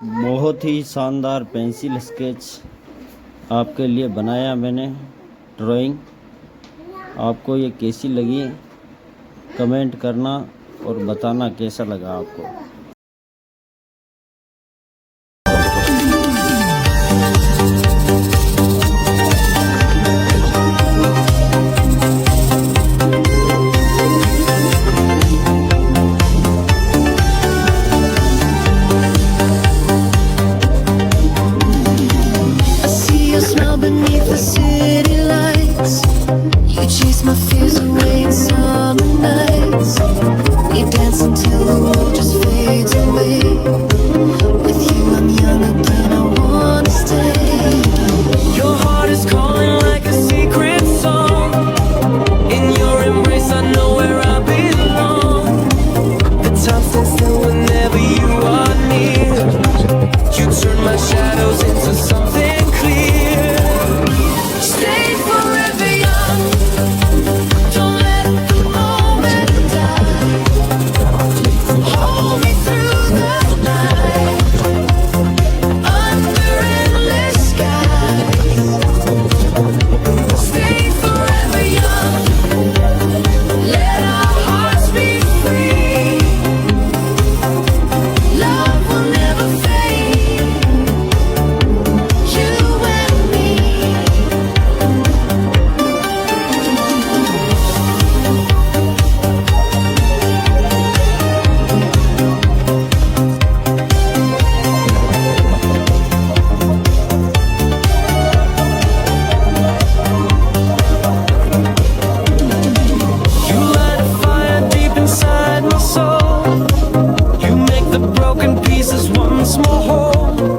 बहुत ही शानदार pencil sketch आपके लिए बनाया मैंने ड्राइंग। आपको ये कैसी लगी कमेंट करना और बताना कैसा लगा आपको। Beneath the city lights, you chase my fears away in summer nights. We dance until the world just fades away. With you I'm young again, I wanna stay. Your heart is calling like a secret song. In your embrace I know where I belong. The time stands still whenever you are near. You turn my shadows into something clear. Stay forever young. Don't let the moment die. Hold me through the night. Under endless skies. Stay forever young. Let our hearts be free. Love will never fade. You and me. You light a fire deep inside my soul. You make the broken pieces once more whole.